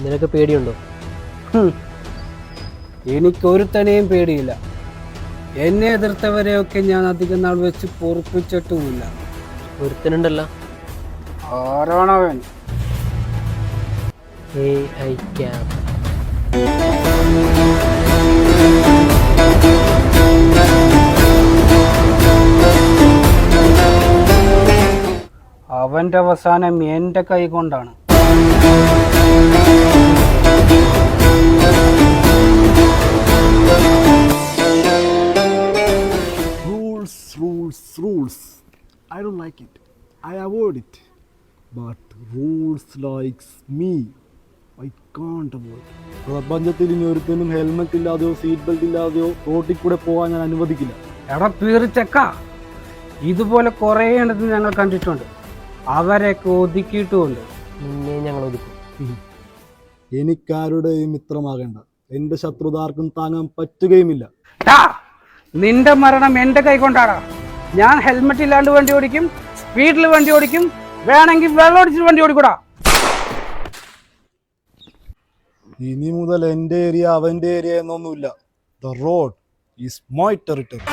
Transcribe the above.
നിനക്ക് പേടിയുണ്ടോ? എനിക്കൊരുത്തനെയും പേടിയില്ല. എന്നെ എതിർത്തവരെയൊക്കെ ഞാൻ അധികം നാൾ വെച്ച് പൊറുപ്പിച്ചിട്ടുമില്ല. ഒരുത്തനുണ്ടല്ലോ. ആരാണവൻ? AI cam. അവന്റെ അവസാനം എൻ്റെ കൈ കൊണ്ടാണ്. Rules. I don't like it. I avoid it. But rules likes me. I can't avoid. പ്രപഞ്ചത്തിൽ ഇനി ഒരുത്തനും ഹെൽമെറ്റ് ഇല്ലാതെയോ സീറ്റ് ബെൽറ്റ് ഇല്ലാതെയോ റോട്ടിൽ കൂടെ പോകാൻ ഞാൻ അനുവദിക്കില്ല. എടാ പീറിച്ചക്ക, ഇതുപോലെ കുറേ എണ്ണത്തിന് ഞങ്ങൾ കണ്ടിട്ടുണ്ട്. അവരെയൊക്കെ ഒതുക്കിയിട്ടുമുണ്ട്. നിന്നെ ഞങ്ങൾ ഒതുക്കും. എനിക്കാരുടെയും മിത്രമാകേണ്ട. എൻ്റെ ശത്രുതാർക്കും താങ്ങാൻ പറ്റുകയുമില്ല. നിന്റെ മരണം എൻ്റെ കൈ കൊണ്ടാടാ. ഞാൻ ഹെൽമെറ്റ് ഇല്ലാണ്ട് വണ്ടി ഓടിക്കും, സ്പീഡിൽ വണ്ടി ഓടിക്കും, വേണമെങ്കിൽ വെള്ളമടിച്ചിട്ട് വണ്ടി ഓടിക്കൂടാ. ഇനി മുതൽ എൻ്റെ ഏരിയ അവൻ്റെ ഏരിയ എന്നൊന്നുമില്ല. The road is my territory.